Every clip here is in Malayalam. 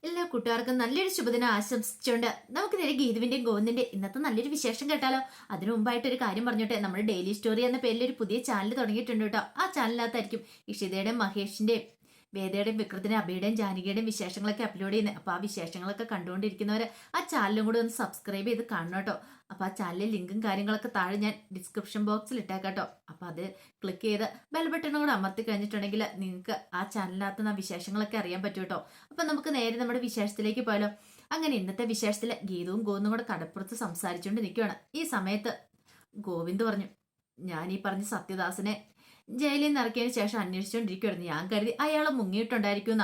എല്ലാ കൂട്ടുകാർക്കും നല്ലൊരു ശുഭദിനം ആശംസിച്ചുകൊണ്ട് നമുക്ക് നേരെ ഗീതുവിന്റെയും ഗോവിന്ദിന്റെ ഇന്നത്തെ നല്ലൊരു വിശേഷം കേട്ടാലോ. അതിനു മുമ്പായിട്ട് ഒരു കാര്യം പറഞ്ഞോട്ടെ. നമ്മുടെ ഡെയിലി സ്റ്റോറി എന്ന പേരിൽ ഒരു പുതിയ ചാനൽ തുടങ്ങിയിട്ടുണ്ട് കേട്ടോ. ആ ചാനലിനകത്തായിരിക്കും ഇഷിതയുടെയും മഹേഷിന്റെയും വേദയുടെയും വിക്രത്തിന്റെയും അഭിയുടെയും ജാനകിയുടെയും വിശേഷങ്ങളൊക്കെ അപ്ലോഡ് ചെയ്യുന്നത്. അപ്പൊ ആ വിശേഷങ്ങളൊക്കെ കണ്ടുകൊണ്ടിരിക്കുന്നവര് ആ ചാനലും കൂടി ഒന്ന് സബ്സ്ക്രൈബ് ചെയ്ത് കാണണം കേട്ടോ. അപ്പൊ ആ ചാനലിലെ ലിങ്കും കാര്യങ്ങളൊക്കെ താഴെ ഞാൻ ഡിസ്ക്രിപ്ഷൻ ബോക്സിൽ ഇട്ടേക്കാം കേട്ടോ. അപ്പൊ അത് ക്ലിക്ക് ചെയ്ത് ബെൽ ബട്ടണും കൂടെ അമർത്തി കഴിഞ്ഞിട്ടുണ്ടെങ്കിൽ നിങ്ങൾക്ക് ആ ചാനലിനകത്ത് ആ വിശേഷങ്ങളൊക്കെ അറിയാൻ പറ്റും കേട്ടോ. അപ്പൊ നമുക്ക് നേരെ നമ്മുടെ വിശേഷത്തിലേക്ക് പോയാലോ. അങ്ങനെ ഇന്നത്തെ വിശേഷത്തില് ഗീതവും ഗോവിന്ദും കൂടെ കടപ്പുറത്ത് സംസാരിച്ചുകൊണ്ട് നിൽക്കുകയാണ്. ഈ സമയത്ത് ഗോവിന്ദ് പറഞ്ഞു, ഞാൻ ഈ പറഞ്ഞ സത്യദാസനെ ജയിലിൽ നിന്ന് ഇറക്കിയതിന് ശേഷം അന്വേഷിച്ചുകൊണ്ടിരിക്കുകയായിരുന്നു. ഞാൻ കരുതി അയാൾ മുങ്ങിയിട്ടുണ്ടായിരിക്കുന്ന.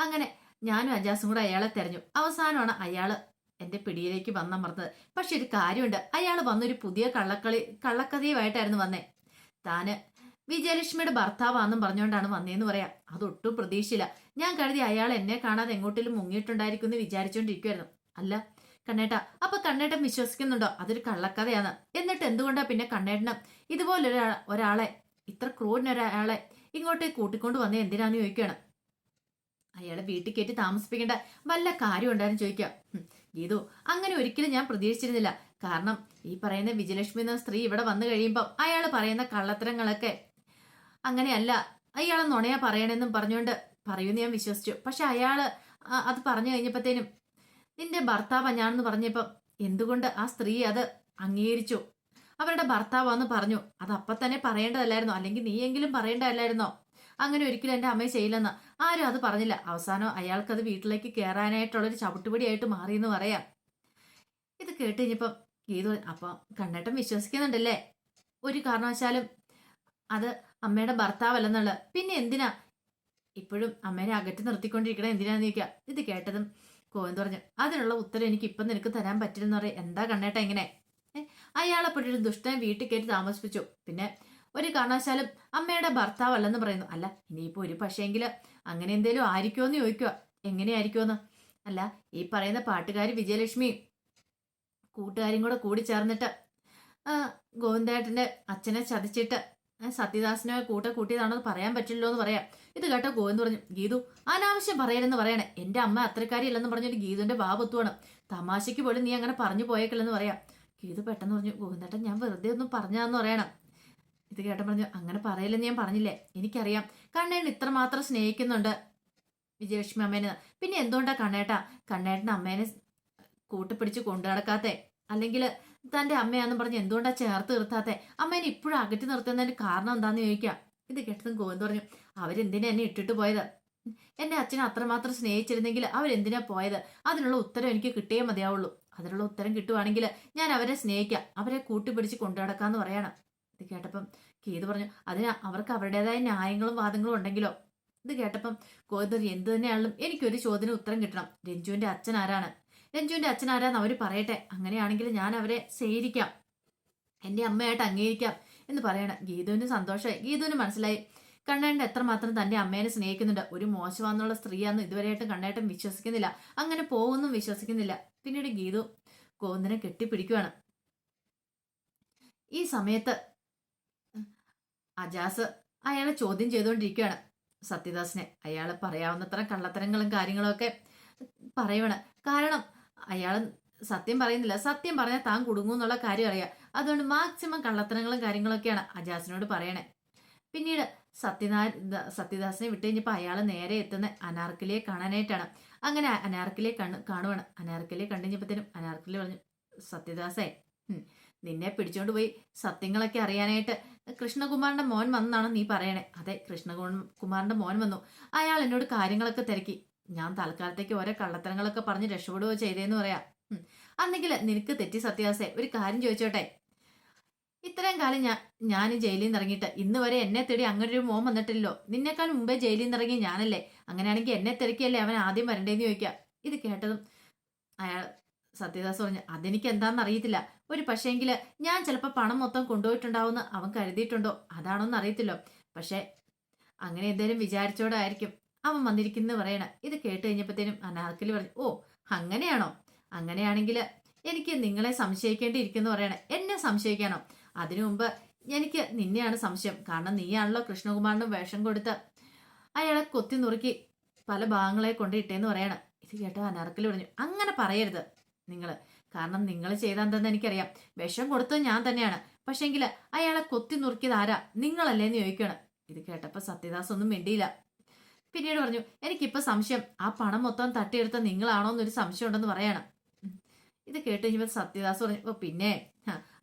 അങ്ങനെ ഞാനും അജാസും കൂടെ അയാളെ തെരഞ്ഞു. അവസാനമാണ് അയാള് എന്റെ പിടിയിലേക്ക് വന്നമർന്നത്. പക്ഷെ ഒരു കാര്യമുണ്ട്, അയാൾ വന്നൊരു പുതിയ കള്ളക്കഥയുമായിട്ടായിരുന്നു വന്നേ. താന് വിജയലക്ഷ്മിയുടെ ഭർത്താവാന്നും പറഞ്ഞുകൊണ്ടാണ് വന്നേന്ന് പറയാം. അതൊട്ടും പ്രതീക്ഷയില്ല. ഞാൻ കരുതി അയാൾ എന്നെ കാണാതെ എങ്ങോട്ടെങ്കിലും മുങ്ങിയിട്ടുണ്ടായിരിക്കും എന്ന് വിചാരിച്ചുകൊണ്ടിരിക്കുവായിരുന്നു. അല്ല കണ്ണേട്ട, അപ്പൊ കണ്ണേട്ടൻ വിശ്വസിക്കുന്നുണ്ടോ അതൊരു കള്ളക്കഥയാണ്? എന്നിട്ട് എന്തുകൊണ്ടാ പിന്നെ കണ്ണേട്ടന് ഒരാളെ ഇത്ര ക്രൂരനൊരാളെ ഇങ്ങോട്ടേക്ക് കൂട്ടിക്കൊണ്ട് വന്നേ എന്തിനാന്ന് ചോദിക്കുകയാണ്. അയാളെ വീട്ടിൽ കയറ്റി താമസിപ്പിക്കേണ്ട വല്ല കാര്യം ഉണ്ടായിരുന്നു ചോദിക്കാം. ഗീതു, അങ്ങനെ ഒരിക്കലും ഞാൻ പ്രതീക്ഷിച്ചിരുന്നില്ല. കാരണം ഈ പറയുന്ന വിജയലക്ഷ്മി എന്ന സ്ത്രീ ഇവിടെ വന്നു കഴിയുമ്പോൾ അയാൾ പറയുന്ന കള്ളത്തരങ്ങളൊക്കെ അങ്ങനെയല്ല, അയാൾ നുണയാ പറയണെന്നും പറഞ്ഞുകൊണ്ട് പറയുമെന്ന് ഞാൻ വിശ്വസിച്ചു. പക്ഷെ അയാള് അത് പറഞ്ഞു കഴിഞ്ഞപ്പോഴത്തേനും നിന്റെ ഭർത്താവാ ഞാനെന്ന് പറഞ്ഞപ്പം എന്തുകൊണ്ട് ആ സ്ത്രീ അത് അംഗീകരിച്ചു? അവരുടെ ഭർത്താവാന്ന് പറഞ്ഞു. അത് അപ്പൊ തന്നെ പറയേണ്ടതല്ലായിരുന്നോ? അല്ലെങ്കിൽ നീയെങ്കിലും പറയേണ്ടതല്ലായിരുന്നോ? അങ്ങനെ ഒരിക്കലും എന്റെ അമ്മയെ ചെയ്യില്ലെന്ന് ആരും അത് പറഞ്ഞില്ല. അവസാനം അയാൾക്കത് വീട്ടിലേക്ക് കയറാനായിട്ടുള്ളൊരു ചവിട്ടുപടിയായിട്ട് മാറിയെന്ന് പറയാം. ഇത് കേട്ട് കഴിഞ്ഞപ്പം ഗീതു, അപ്പൊ കണ്ണേട്ടൻ വിശ്വസിക്കുന്നുണ്ടല്ലേ ഒരു കാരണവശാലും അത് അമ്മയുടെ ഭർത്താവല്ലെന്നുള്ളത്? പിന്നെ എന്തിനാ ഇപ്പോഴും അമ്മേനെ അകറ്റി നിർത്തിക്കൊണ്ടിരിക്കണേ? എന്തിനാന്ന് ചോദിക്കുക. ഇത് കേട്ടതും കോവൻ പറഞ്ഞു, അതിനുള്ള ഉത്തരം എനിക്ക് ഇപ്പം നിനക്ക് തരാൻ പറ്റില്ലെന്ന് പറയാം. എന്താ കണ്ണേട്ട ഇങ്ങനെ? അയാളെ പെട്ടൊരു ദുഷ്ടനെ വീട്ടിൽ കയറ്റി താമസിപ്പിച്ചു. പിന്നെ ഒരു കാരണവശാലും അമ്മയുടെ ഭർത്താവല്ലെന്ന് പറയുന്നു. അല്ല ഇനിയിപ്പോ ഒരു പക്ഷേങ്കില് അങ്ങനെ എന്തേലും ആയിരിക്കുമോന്ന് ചോദിക്കുക. എങ്ങനെയായിരിക്കുമെന്ന്? അല്ല ഈ പറയുന്ന പാട്ടുകാരി വിജയലക്ഷ്മി കൂട്ടുകാരും കൂടെ കൂടി ചേർന്നിട്ട് ഗോവിന്ദേട്ടന്റെ അച്ഛനെ ചതിച്ചിട്ട് സത്യദാസിനെ കൂട്ടിയതാണെന്ന് പറയാൻ പറ്റില്ലോ എന്ന് പറയാം. ഇത് കേട്ടോ ഗോവിന്ദ് പറഞ്ഞു, ഗീതു അനാവശ്യം പറയലെന്ന് പറയണേ. എന്റെ അമ്മ അത്രക്കാരിയല്ലെന്ന് പറഞ്ഞൊരു ഗീതുവിന്റെ ഭാവത്തുവാണ്. തമാശയ്ക്ക് പോലും നീ അങ്ങനെ പറഞ്ഞു പോയേക്കില്ലെന്ന് പറയാം. ഗീതു പെട്ടെന്ന് പറഞ്ഞു, ഗോവിന്ദേട്ടൻ ഞാൻ വെറുതെ ഒന്നും പറഞ്ഞാന്ന് പറയണം. ഇത് കേട്ട പറഞ്ഞു, അങ്ങനെ പറയില്ലെന്ന് ഞാൻ പറഞ്ഞില്ലേ? എനിക്കറിയാം കണ്ണേട്ടൻ ഇത്രമാത്രം സ്നേഹിക്കുന്നുണ്ട് വിജയലക്ഷ്മി അമ്മേനെ. പിന്നെ എന്തുകൊണ്ടാ കണ്ണേട്ടൻ അമ്മേനെ കൂട്ടിപ്പിടിച്ച് കൊണ്ടു നടക്കാത്തെ? അല്ലെങ്കിൽ തന്റെ അമ്മയാന്ന് പറഞ്ഞ് എന്തുകൊണ്ടാ ചേർത്ത് നിർത്താത്തെ? അമ്മേനെ ഇപ്പോഴും അകറ്റി നിർത്തുന്നതിന് കാരണം എന്താന്ന് ചോദിക്കാം. ഇത് കേട്ടതും ഗോവിന്ദ് പറഞ്ഞു, അവരെന്തിനാ എന്നെ ഇട്ടിട്ട് പോയത്? എന്നെ അച്ഛനെ അത്രമാത്രം സ്നേഹിച്ചിരുന്നെങ്കിൽ അവരെന്തിനാ പോയത്? അതിനുള്ള ഉത്തരം എനിക്ക് കിട്ടിയേ മതിയാവുള്ളൂ. അതിനുള്ള ഉത്തരം കിട്ടുവാണെങ്കിൽ ഞാൻ അവരെ സ്നേഹിക്കാം, അവരെ കൂട്ടിപ്പിടിച്ച് കൊണ്ടു നടക്കാന്ന് പറയണം. ഇത് കേട്ടപ്പം ഗീത് പറഞ്ഞു, അതിന് അവർക്ക് അവരുടേതായ ന്യായങ്ങളും വാദങ്ങളും ഉണ്ടെങ്കിലോ? ഇത് കേട്ടപ്പം ഗോവിന്ദ്, എന്ത് തന്നെയാണെങ്കിലും എനിക്കൊരു ചോദ്യത്തിന് ഉത്തരം കിട്ടണം. രഞ്ജുവിന്റെ അച്ഛൻ ആരാണ്? രഞ്ജുവിന്റെ അച്ഛൻ ആരാന്ന് അവര് പറയട്ടെ. അങ്ങനെയാണെങ്കിൽ ഞാൻ അവരെ സ്വീകരിക്കാം, എന്റെ അമ്മയായിട്ട് അംഗീകരിക്കാം എന്ന് പറയണം. ഗീതുവിന് സന്തോഷമായി. ഗീതുവിന് മനസ്സിലായി കണ്ണേട്ടൻ എത്രമാത്രം തന്റെ അമ്മേനെ സ്നേഹിക്കുന്നുണ്ട്. ഒരു മോശമാന്നുള്ള സ്ത്രീയാന്ന് ഇതുവരെയായിട്ടും കണ്ണേട്ടൻ വിശ്വസിക്കുന്നില്ല. അങ്ങനെ പോകുന്നും വിശ്വസിക്കുന്നില്ല. പിന്നീട് ഗീതു ഗോവിന്ദനെ കെട്ടിപ്പിടിക്കുവാണ്. ഈ സമയത്ത് അജാസ് അയാളെ ചോദ്യം ചെയ്തുകൊണ്ടിരിക്കുകയാണ്. സത്യദാസിനെ അയാൾ പറയാവുന്നത്ര കള്ളത്തരങ്ങളും കാര്യങ്ങളും ഒക്കെ പറയുവാണ്. കാരണം അയാൾ സത്യം പറയുന്നില്ല. സത്യം പറഞ്ഞാൽ താൻ കുടുങ്ങും എന്നുള്ള കാര്യം അറിയാം. അതുകൊണ്ട് മാക്സിമം കള്ളത്തരങ്ങളും കാര്യങ്ങളൊക്കെയാണ് അജാസിനോട് പറയണേ. പിന്നീട് സത്യദാസിനെ വിട്ട് കഴിഞ്ഞപ്പോൾ അയാൾ നേരെ എത്തുന്ന അനാർക്കലിയെ കാണാനായിട്ടാണ്. അങ്ങനെ അനാർക്കലിയെ കാണുവാണ്. അനാർക്കലിയെ കണ്ടുകഴിഞ്ഞപ്പോഴത്തേനും അനാർക്കലി പറഞ്ഞു, സത്യദാസേ, നിന്നെ പിടിച്ചോണ്ട് പോയി സത്യങ്ങളൊക്കെ അറിയാനായിട്ട് കൃഷ്ണകുമാറിന്റെ മോൻ വന്നാണ് നീ പറയണേ? അതെ, കൃഷ്ണകുമാറിന്റെ മോൻ വന്നു. അയാൾ എന്നോട് കാര്യങ്ങളൊക്കെ തിരക്കി. ഞാൻ തൽക്കാലത്തേക്ക് ഓരോ കള്ളത്തരങ്ങളൊക്കെ പറഞ്ഞ് രക്ഷപ്പെടുകയോ ചെയ്തേന്ന് പറയാം. അന്നെങ്കിൽ നിനക്ക് തെറ്റി സത്യാസേ. ഒരു കാര്യം ചോദിച്ചോട്ടെ, ഇത്രയും കാലം ഞാൻ ജയിലിൽ നിന്ന് ഇറങ്ങിയിട്ട് ഇന്ന് വരെ എന്നെ തേടി അങ്ങനെ ഒരു മോൻ വന്നിട്ടില്ലല്ലോ. നിന്നേക്കാൾ മുമ്പേ ജയിലിൽ നിന്ന് ഇറങ്ങി ഞാനല്ലേ. അങ്ങനെയാണെങ്കിൽ എന്നെ തിരക്കിയല്ലേ അവൻ ആദ്യം വരണ്ടേന്ന് ചോദിക്കാം. ഇത് കേട്ടതും അയാൾ സത്യദാസ് പറഞ്ഞു, അതെനിക്ക് എന്താണെന്ന് അറിയത്തില്ല. ഒരു പക്ഷേങ്കില് ഞാൻ ചിലപ്പോൾ പണം മൊത്തം കൊണ്ടുപോയിട്ടുണ്ടാവുമെന്ന് അവൻ കരുതിയിട്ടുണ്ടോ അതാണോന്ന് അറിയത്തില്ലോ. പക്ഷെ അങ്ങനെ എന്തേലും വിചാരിച്ചോടായിരിക്കും അവൻ വന്നിരിക്കുന്നു പറയണ. ഇത് കേട്ട് കഴിഞ്ഞപ്പോഴത്തേനും അനാർക്കലി പറഞ്ഞു, ഓ അങ്ങനെയാണോ? അങ്ങനെയാണെങ്കിൽ എനിക്ക് നിങ്ങളെ സംശയിക്കേണ്ടിയിരിക്കുന്നു പറയണേ. എന്നെ സംശയിക്കാനോ? അതിനു മുമ്പ് എനിക്ക് നിന്നെയാണ് സംശയം. കാരണം നീയാണല്ലോ കൃഷ്ണകുമാറിന് വേഷം കൊടുത്ത് അയാളെ കൊത്തി നുറുക്കി പല ഭാഗങ്ങളെ കൊണ്ടിട്ടേന്ന് പറയണം. ഇത് കേട്ടോ അനാർക്കലി പറഞ്ഞു, അങ്ങനെ പറയരുത് നിങ്ങൾ. കാരണം നിങ്ങൾ ചെയ്തെന്തെന്ന് എനിക്കറിയാം. വിഷം കൊടുത്തത് ഞാൻ തന്നെയാണ്. പക്ഷെങ്കിൽ അയാളെ കൊത്തി നുറുക്കിയത് ആരാ? നിങ്ങളല്ലേന്ന് ചോദിക്കണം. ഇത് കേട്ടപ്പോൾ സത്യദാസ് ഒന്നും മിണ്ടിയില്ല. പിന്നീട് പറഞ്ഞു, എനിക്കിപ്പോൾ സംശയം ആ പണം മൊത്തം തട്ടിയെടുത്ത നിങ്ങളാണോ എന്നൊരു സംശയം ഉണ്ടെന്ന് പറയണം. ഇത് കേട്ട് കഴിഞ്ഞപ്പോൾ സത്യദാസ് പറഞ്ഞു, ഓ പിന്നെ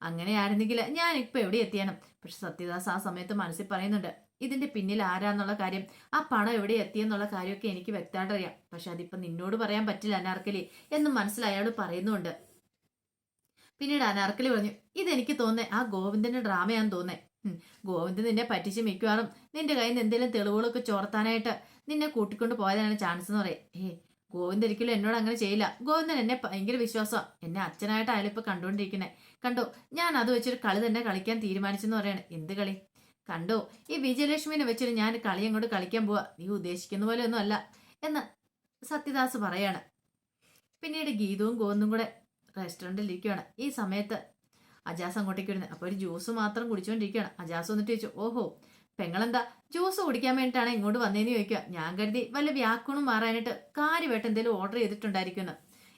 അങ്ങനെയായിരുന്നെങ്കിൽ ഞാനിപ്പോൾ എവിടെ എത്തിയാണ്. പക്ഷെ സത്യദാസ് ആ സമയത്ത് മനസ്സിൽ പറയുന്നുണ്ട്, ഇതിന്റെ പിന്നിൽ ആരാന്നുള്ള കാര്യം, ആ പണം എവിടെ എത്തിയെന്നുള്ള കാര്യമൊക്കെ എനിക്ക് വ്യക്തമായിട്ട് അറിയാം. പക്ഷെ അതിപ്പോൾ നിന്നോട് പറയാൻ പറ്റില്ല അനാർക്കലി എന്നും മനസ്സിൽ അയാൾ പറയുന്നുണ്ട്. പിന്നീട് അനാർക്കലി പറഞ്ഞു, ഇതെനിക്ക് തോന്നേ ആ ഗോവിന്ദന്റെ ഡ്രാമയാന്ന് തോന്നേ. ഗോവിന്ദൻ നിന്നെ പറ്റിച്ച് മിക്കവാറും നിന്റെ കയ്യിൽ നിന്ന് എന്തെങ്കിലും തെളിവുകളൊക്കെ ചോർത്താനായിട്ട് നിന്നെ കൂട്ടിക്കൊണ്ട് പോയതാണ് ചാൻസ് എന്ന് പറയും. ഗോവിന്ദൻ ഒരിക്കലും എന്നോട് അങ്ങനെ ചെയ്യില്ല. ഗോവിന്ദൻ എന്നെ ഭയങ്കര വിശ്വാസമാണ്. എന്നെ അച്ഛനായിട്ട് അയാളിപ്പോൾ കണ്ടുകൊണ്ടിരിക്കുന്നത്. കണ്ടോ, ഞാൻ അത് വെച്ചൊരു കളി തന്നെ കളിക്കാൻ തീരുമാനിച്ചെന്ന് പറയാണ്. എന്ത് കളി? കണ്ടോ, ഈ വിജയലക്ഷ്മിനെ വെച്ചിട്ട് ഞാൻ കളി അങ്ങോട്ട് കളിക്കാൻ പോവാ. നീ ഉദ്ദേശിക്കുന്ന പോലെ ഒന്നും അല്ല എന്ന് സത്യദാസ് പറയാണ്. പിന്നീട് ഗീതവും ഗോവിന്ദും കൂടെ റെസ്റ്റോറൻറ്റിൽ ഇരിക്കുകയാണ്. ഈ സമയത്ത് അജാസ് അങ്ങോട്ടേക്ക് വരുന്നത്. അപ്പോൾ ഒരു ജ്യൂസ് മാത്രം കുടിച്ചുകൊണ്ടിരിക്കുകയാണ്. അജാസ് വന്നിട്ട് ചോദിച്ചു, ഓഹോ പെങ്ങളെന്താ ജ്യൂസ് കുടിക്കാൻ വേണ്ടിയിട്ടാണ് ഇങ്ങോട്ട് വന്നതെന്ന് ചോദിക്കുക. ഞാൻ കരുതി വല്ല വ്യാക്കുണും മാറാനായിട്ട് കാര്യമായിട്ട് എന്തെങ്കിലും ഓർഡർ ചെയ്തിട്ടുണ്ടായിരിക്കുമെന്ന്.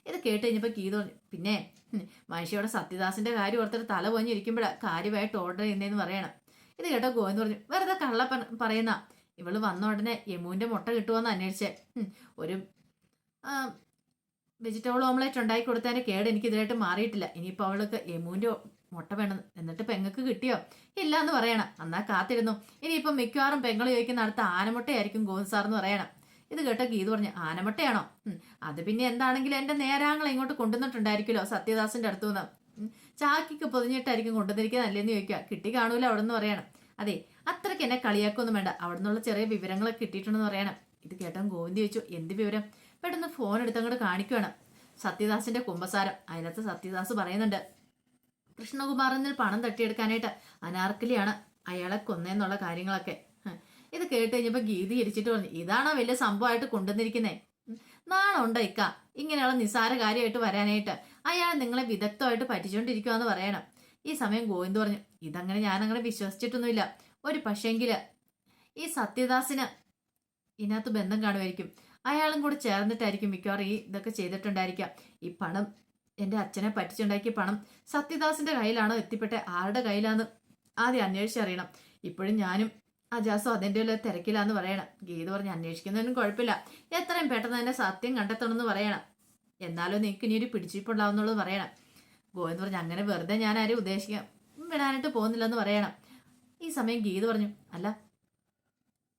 ഇത് കേട്ട് കഴിഞ്ഞപ്പോൾ ഗീത പറഞ്ഞു, പിന്നെ മനുഷ്യയുടെ സത്യദാസിന്റെ കാര്യം ഓർത്തിട്ട് തല പോഞ്ഞിരിക്കുമ്പോഴാണ് കാര്യമായിട്ട് ഓർഡർ ചെയ്യുന്നതെന്ന് പറയണം. ഇത് കേട്ടോ ഗോവിന്ദ് പറഞ്ഞു, വെറുതെ കള്ള പറയുന്ന ഇവള് വന്ന ഉടനെ യമുവിന്റെ മുട്ട കിട്ടുമോന്ന് അന്വേഷിച്ചേ. ഒരു വെജിറ്റബിൾ ഓംലേറ്റ് ഉണ്ടാക്കി കൊടുത്തതിന്റെ കേട് എനിക്ക് ഇതിലായിട്ട് മാറിയിട്ടില്ല. ഇനിയിപ്പോൾ അവൾക്ക് യമുവിന്റെ മുട്ട വേണം. എന്നിട്ട് പെങ്ങൾക്ക് കിട്ടിയോ? ഇല്ല എന്ന് പറയണം. എന്നാ കാത്തിരുന്നു. ഇനിയിപ്പം മിക്കവാറും പെങ്ങൾ ചോദിക്കുന്ന അടുത്ത ആനമുട്ടയായിരിക്കും ഗോവിന്ദ് സാർ എന്ന് പറയണം. ഇത് കേട്ടോ ഗീത് പറഞ്ഞു, ആനമുട്ടയാണോ? അത് പിന്നെ എന്താണെങ്കിലും എന്റെ നേരാങ്ങളെ ഇങ്ങോട്ട് കൊണ്ടുവന്നിട്ടുണ്ടായിരിക്കുമല്ലോ സത്യദാസിന്റെ അടുത്തുനിന്ന്. ചാക്കിക്ക് പൊതിഞ്ഞിട്ടായിരിക്കും കൊണ്ടുവന്നിരിക്കുന്നതല്ലേന്ന് ചോദിക്കുക. കിട്ടി കാണൂല അവിടെ നിന്ന് പറയണം. അതെ, അത്രയ്ക്ക് എന്നെ കളിയാക്കൊന്നും വേണ്ട. അവിടെ നിന്നുള്ള ചെറിയ വിവരങ്ങളൊക്കെ കിട്ടിയിട്ടുണ്ടെന്ന് പറയണം. ഇത് കേട്ടോ ഗോവിന്ദ് ചോദിച്ചു, എന്ത് വിവരം? പെട്ടെന്ന് ഫോൺ എടുത്തങ്ങോട്ട് കാണിക്കുകയാണ്. സത്യദാസിന്റെ കുമ്പസാരം. അതിനകത്ത് സത്യദാസ് പറയുന്നുണ്ട്, കൃഷ്ണകുമാറിൽ പണം തട്ടിയെടുക്കാനായിട്ട് അനാർക്കലിയാണ് അയാളെ കൊന്നേന്നുള്ള കാര്യങ്ങളൊക്കെ. ഇത് കേട്ട് കഴിഞ്ഞപ്പോൾ ഗീതി ഇരിച്ചിട്ട് പറഞ്ഞു, ഇതാണോ വലിയ സംഭവമായിട്ട് കൊണ്ടുവന്നിരിക്കുന്നേ? നാണുണ്ടോ ഇക്ക ഇങ്ങനെയുള്ള നിസ്സാര കാര്യമായിട്ട് വരാനായിട്ട്? അയാൾ നിങ്ങളെ വിദഗ്ധമായിട്ട് പറ്റിച്ചുകൊണ്ടിരിക്കുവാന്ന് പറയണം. ഈ സമയം ഗോവിന്ദ് പറഞ്ഞു, ഇതങ്ങനെ ഞാനങ്ങനെ വിശ്വസിച്ചിട്ടൊന്നുമില്ല. ഒരു പക്ഷേങ്കില് ഈ സത്യദാസിന് ഇതിനകത്ത് ബന്ധം കാണുമായിരിക്കും. അയാളും കൂടെ ചേർന്നിട്ടായിരിക്കും മിക്കവാറും ഈ ഇതൊക്കെ ചെയ്തിട്ടുണ്ടായിരിക്കാം. ഈ പണം, എൻ്റെ അച്ഛനെ പറ്റിച്ചുണ്ടാക്കിയ പണം സത്യദാസിന്റെ കയ്യിലാണോ എത്തിപ്പെട്ടെ, ആരുടെ കയ്യിലാന്ന് ആദ്യം അന്വേഷിച്ചറിയണം. ഇപ്പോഴും ഞാനും അജാസും അതിൻ്റെ ഉള്ള തിരക്കിലാന്ന് പറയണം. ഗീത പറഞ്ഞ്, അന്വേഷിക്കുന്നതിനും കുഴപ്പമില്ല, എത്രയും പെട്ടെന്ന് തന്നെ സത്യം കണ്ടെത്തണമെന്ന് പറയണം. എന്നാലും നിങ്ങൾക്ക് ഇനി ഒരു പിടിച്ചിട്ടുണ്ടാവുന്നുള്ളത് പറയണം. ഗോവിന്ദ് പറഞ്ഞു, അങ്ങനെ വെറുതെ ഞാൻ ആരും ഉദ്ദേശിക്കാൻ വിടാനായിട്ട് പോകുന്നില്ലെന്ന് പറയണം. ഈ സമയം ഗീത പറഞ്ഞു, അല്ല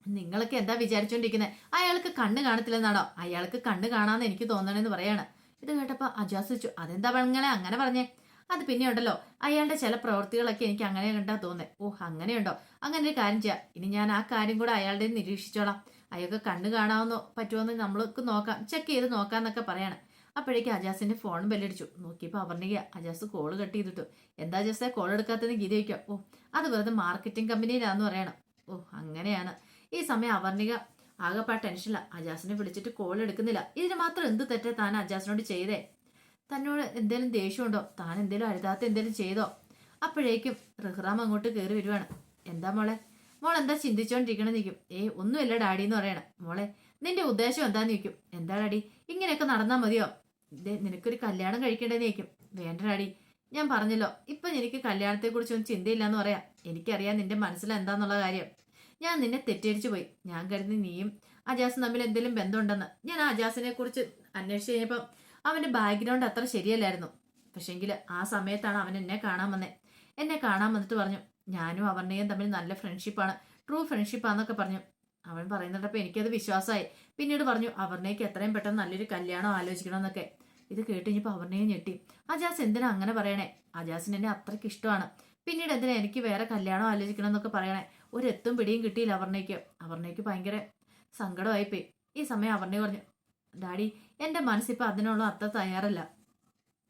നിങ്ങളൊക്കെ എന്താ വിചാരിച്ചോണ്ടിരിക്കുന്നത്? അയാൾക്ക് കണ്ണ് കാണത്തില്ലെന്നാണോ? അയാൾക്ക് കണ്ണ് കാണാന്ന് എനിക്ക് തോന്നണെന്ന് പറയാണ്. ഇത് കേട്ടപ്പോൾ അജാസ് വെച്ചു, അതെന്താ പെങ്ങളെ അങ്ങനെ പറഞ്ഞേ? അത് പിന്നെ ഉണ്ടല്ലോ, അയാളുടെ ചില പ്രവൃത്തികളൊക്കെ എനിക്ക് അങ്ങനെ കണ്ടാ തോന്നേ. ഓ അങ്ങനെയുണ്ടോ? അങ്ങനെ ഒരു കാര്യം ചെയ്യാം, ഇനി ഞാൻ ആ കാര്യം കൂടെ അയാളുടെ നിരീക്ഷിച്ചോളാം. അയാൾക്ക് കണ്ണ് കാണാമെന്നോ പറ്റുമോന്ന് നമ്മൾക്ക് നോക്കാം, ചെക്ക് ചെയ്ത് നോക്കാന്നൊക്കെ പറയാണ്. അപ്പോഴേക്കും അജാസിന്റെ ഫോൺ ബെല്ലടിച്ചു. നോക്കിയപ്പോൾ അപർണിക. അജാസ് കോള് കട്ട് ചെയ്തിട്ടു. എന്താ അജാസെ കോൾ എടുക്കാത്തതെന്ന് ഗീത ചോദിക്കാം. ഓ അത് വെറുതെ മാർക്കറ്റിംഗ് കമ്പനിയിലാന്ന് പറയണം. ഓ അങ്ങനെയാണ്. ഈ സമയം അപർണിക ആകെപ്പാ ടെൻഷനില്ല. അജാസിനെ വിളിച്ചിട്ട് കോൾ എടുക്കുന്നില്ല. ഇതിന് മാത്രം എന്ത് തെറ്റാ താൻ അജാസിനോട് ചെയ്തേ? തന്നോട് എന്തേലും ദേഷ്യമുണ്ടോ? താൻ എന്തേലും അരുതാത്ത എന്തേലും ചെയ്തോ? അപ്പോഴേക്കും റിഹ്റാം അങ്ങോട്ട് കയറി വരുവാണ്. എന്താ മോളെ? മോൾ എന്താ ചിന്തിച്ചോണ്ടിരിക്കണെന്ന് നിൽക്കും. ഒന്നുമില്ല ഡാഡി എന്ന് പറയണം. മോളെ നിന്റെ ഉദ്ദേശം എന്താന്ന് ചോദിക്കും. എന്താ ഡാഡി ഇങ്ങനെയൊക്കെ നടന്നാൽ മതിയോ? നിനക്കൊരു കല്യാണം കഴിക്കേണ്ടതെന്ന് ചോദിക്കും. വേണ്ട ഡാഡി, ഞാൻ പറഞ്ഞല്ലോ ഇപ്പൊ എനിക്ക് കല്യാണത്തെക്കുറിച്ചൊന്നും ചിന്തയില്ലാന്ന് പറയാം. എനിക്കറിയാം നിന്റെ മനസ്സിൽ എന്താന്നുള്ള കാര്യം. ഞാൻ നിന്നെ തെറ്റിദ്ധരിച്ചു പോയി. ഞാൻ കരുതി നീയും അജാസും തമ്മിൽ എന്തെങ്കിലും ബന്ധമുണ്ടെന്ന്. ഞാൻ ആ അജാസിനെ കുറിച്ച് അന്വേഷിച്ച് കഴിഞ്ഞപ്പോൾ അവന്റെ ബാക്ക്ഗ്രൗണ്ട് അത്ര ശരിയല്ലായിരുന്നു. പക്ഷെങ്കിൽ ആ സമയത്താണ് അവൻ എന്നെ കാണാൻ വന്നേ. എന്നെ കാണാൻ വന്നിട്ട് പറഞ്ഞു, ഞാനും അവർണയും തമ്മിൽ നല്ല ഫ്രണ്ട്ഷിപ്പാണ്, ട്രൂ ഫ്രണ്ട്ഷിപ്പാന്നൊക്കെ പറഞ്ഞു. അവൻ പറയുന്നുണ്ടപ്പോൾ എനിക്കത് വിശ്വാസമായി. പിന്നീട് പറഞ്ഞു, അവർണയ്ക്ക് എത്രയും പെട്ടെന്ന് നല്ലൊരു കല്യാണം ആലോചിക്കണമെന്നൊക്കെ. ഇത് കേട്ട് കഴിഞ്ഞപ്പോൾ അവർണയും ഞെട്ടി. അജാസ് എന്തിനാ അങ്ങനെ പറയണേ? അജാസിന് എന്നെ അത്രയ്ക്ക് ഇഷ്ടമാണ്. പിന്നീട് എന്തിനാ എനിക്ക് വേറെ കല്യാണം ആലോചിക്കണം എന്നൊക്കെ പറയണേ? ഒരെത്തും പിടിയും കിട്ടിയില്ല അവർണയ്ക്ക്. അവർണയ്ക്ക് ഭയങ്കര സങ്കടമായിപ്പോയി. ഈ സമയം അവർണ പറഞ്ഞു, ഡാഡി എൻ്റെ മനസ്സിപ്പോൾ അതിനുള്ള അത്ര തയ്യാറല്ല.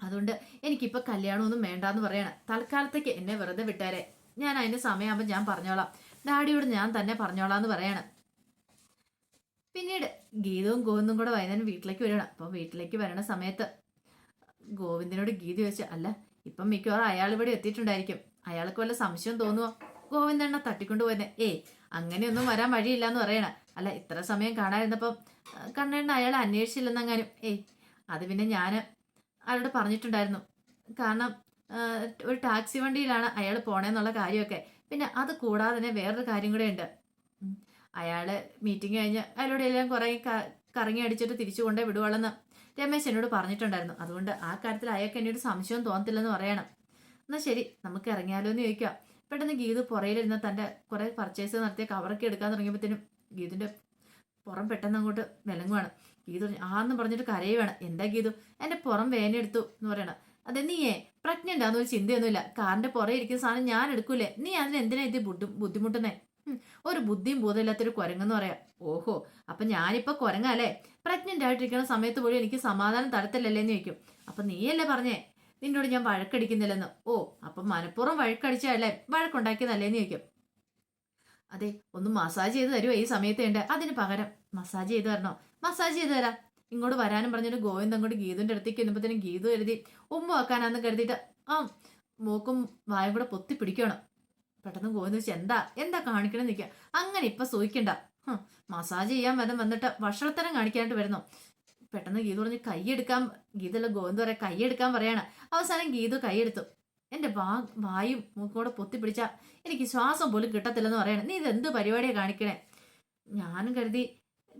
അതുകൊണ്ട് എനിക്കിപ്പോൾ കല്യാണമൊന്നും വേണ്ടാന്ന് പറയണം. തൽക്കാലത്തേക്ക് എന്നെ വെറുതെ വിട്ടാരെ. ഞാൻ അതിൻ്റെ സമയമാകുമ്പോൾ ഞാൻ പറഞ്ഞോളാം. ഡാഡിയോട് ഞാൻ തന്നെ പറഞ്ഞോളാം എന്ന് പറയണം. പിന്നീട് ഗീതവും ഗോവിന്ദും കൂടെ വൈകുന്നേരം വീട്ടിലേക്ക് വരണം. അപ്പോൾ വീട്ടിലേക്ക് വരണ സമയത്ത് ഗോവിന്ദനോട് ഗീത ചോദിച്ചു, അല്ല ഇപ്പം മിക്കവാറും അയാൾ ഇവിടെ എത്തിയിട്ടുണ്ടായിരിക്കും. അയാൾക്ക് വല്ല സംശയം തോന്നുവോ? ഗോവിന്ദണ്ണ തട്ടിക്കൊണ്ടുപോയെന്നെ. അങ്ങനെയൊന്നും വരാൻ വഴിയില്ല എന്ന് പറയണം. അല്ല ഇത്ര സമയം കാണാതിരുന്നപ്പം കണ്ണേണ്ണ അയാളെ അന്വേഷിച്ചില്ലെന്നെങ്ങാനും. അത് പിന്നെ ഞാൻ അയാളോട് പറഞ്ഞിട്ടുണ്ടായിരുന്നു. കാരണം ഒരു ടാക്സി വണ്ടിയിലാണ് അയാൾ പോണേന്നുള്ള കാര്യമൊക്കെ. പിന്നെ അത് കൂടാതെ തന്നെ വേറൊരു കാര്യം കൂടെ ഉണ്ട്. അയാൾ മീറ്റിംഗ് കഴിഞ്ഞ് അയാളോട് എല്ലാം കുറേ കറങ്ങി അടിച്ചിട്ട് തിരിച്ചു കൊണ്ടേ വിടുവാളെന്ന് രമേശ് എന്നോട് പറഞ്ഞിട്ടുണ്ടായിരുന്നു. അതുകൊണ്ട് ആ കാര്യത്തിൽ അയാൾക്ക് എന്നോട് സംശയം തോന്നത്തില്ലെന്ന് പറയണം. എന്നാൽ ശരി, നമുക്ക് ഇറങ്ങിയാലോ എന്ന് ചോദിക്കുക. പെട്ടെന്ന് ഗീതു പുറയിലിരുന്ന് തൻ്റെ കുറേ പർച്ചേസ് നടത്തിയ കവറൊക്കെ എടുക്കാൻ തുടങ്ങിയപ്പോഴത്തേനും ഗീതുവിൻ്റെ പുറം പെട്ടെന്ന് അങ്ങോട്ട് വിലങ്ങുവാണ്. ഗീതു ആന്ന് പറഞ്ഞിട്ട് കരയുവാണ്. എന്താ ഗീതു? എൻ്റെ പുറം വേനയെടുത്തു എന്ന് പറയണം. അതെ, നീയേ പ്രഗ്നൻ്റ് ആണെന്നൊരു ചിന്തയൊന്നുമില്ല. കാറിൻ്റെ പുറകെ ഇരിക്കുന്ന സാധനം ഞാൻ എടുക്കൂലേ? നീ അതിന് എന്തിനാ ഇത് ബുദ്ധിമുട്ടുന്നേ? ഒരു ബുദ്ധിയും ബോധമില്ലാത്തൊരു കുരങ്ങെന്ന് പറയാം. ഓഹോ, അപ്പൊ ഞാനിപ്പോ കുരങ്ങല്ലേ? പ്രഗ്നന്റ് ആയിട്ടിരിക്കുന്ന സമയത്ത് പോലും എനിക്ക് സമാധാനം തരത്തില്ലല്ലേന്ന് ചോദിക്കും. അപ്പൊ നീയല്ലേ പറഞ്ഞേ നിന്നോട് ഞാൻ വഴക്കടിക്കുന്നില്ലെന്ന്? ഓ, അപ്പൊ മനഃപൂർവ്വം വഴക്കടിച്ചല്ലേ? വഴക്കുണ്ടാക്കിയതല്ലേന്ന് ചോദിക്കും. അതെ, ഒന്ന് മസാജ് ചെയ്ത് തരുമോ ഈ സമയത്ത്? ഉണ്ട്, അതിന് പകരം മസാജ് ചെയ്ത് തരണോ? മസാജ് ചെയ്ത് തരാം. ഇങ്ങോട്ട് വരാനും പറഞ്ഞിട്ട് ഗോവിന്ദ് അങ്ങോട്ട് ഗീതുവിന്റെ അടുത്തേക്ക് വന്നപ്പോഴത്തേനും ഗീതു കരുതി ഉമ്മ വെക്കാനാന്ന് കരുതിയിട്ട് ആ മൂക്കും വായും കൂടെ പൊത്തി പിടിക്കണം. പെട്ടെന്ന് ഗോവിന്ദ് വെച്ച് എന്താ എന്താ കാണിക്കണം നിൽക്കുക. അങ്ങനെ ഇപ്പൊ സൂഹിക്കണ്ട. മസാജ് ചെയ്യാൻ വന്നിട്ട് വഷളത്തരം കാണിക്കാനായിട്ട് വരുന്നു. പെട്ടെന്ന് ഗീതു പറഞ്ഞ് കൈയെടുക്കാൻ, ഗീതല്ല ഗോവിന്ദ് പറയാം കൈയെടുക്കാൻ പറയാണ്. അവസാനം ഗീതു കൈയെടുത്തു. എന്റെ വായും മൂക്കോടെ പൊത്തിപ്പിടിച്ച എനിക്ക് ശ്വാസം പോലും കിട്ടത്തില്ലെന്ന് പറയണേ. നീ ഇതെന്ത് പരിപാടിയാണ് കാണിക്കണേ? ഞാനും കരുതി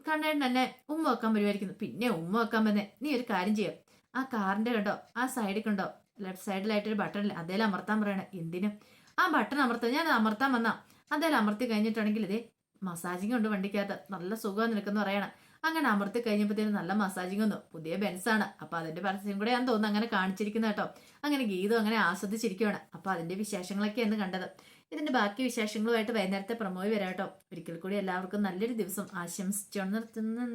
കണ്ണേട്ടൻ എന്നെ ഉമ്മ വെക്കാൻ പരിപാടിക്കുന്നു. പിന്നെ ഉമ്മ വെക്കാൻ വന്നേ. നീ ഒരു കാര്യം ചെയ്യാം, ആ കാറിന്റെ കണ്ടോ ആ സൈഡിൽ കണ്ടോ ലെഫ്റ്റ് സൈഡിലായിട്ടൊരു ബട്ടൺ ഇല്ല, അതേലും അമർത്താൻ പറയണേ. എന്തിനും? ആ ബട്ടൺ അമർത്താം. ഞാൻ അമർത്താൻ വന്നാ അതേലും അമർത്തി കഴിഞ്ഞിട്ടാണെങ്കിൽ ഇതേ മസാജിങ് ഉണ്ട് വണ്ടിക്കകത്ത്, നല്ല സുഖം നിൽക്കുന്നു പറയണം. അങ്ങനെ അമർത്തി കഴിഞ്ഞപ്പോഴത്തേനും നല്ല മസാജിങ് വന്നു. പുതിയ ബെൻസാണ്. അപ്പൊ അതിന്റെ പരസ്യം കൂടെ ഞാൻ തോന്നുന്നു അങ്ങനെ കാണിച്ചിരിക്കുന്ന കേട്ടോ. അങ്ങനെ ഗീതു അങ്ങനെ ആസ്വദിച്ചിരിക്കുകയാണ്. അപ്പൊ അതിന്റെ വിശേഷങ്ങളൊക്കെയാണ് കണ്ടത്. ഇതിന്റെ ബാക്കി വിശേഷങ്ങളുമായിട്ട് വൈകുന്നേരത്തെ പ്രമോയി വരാം കേട്ടോ. ഒരിക്കൽ കൂടി എല്ലാവർക്കും നല്ലൊരു ദിവസം ആശംസിച്ചു നിർത്തുന്നു.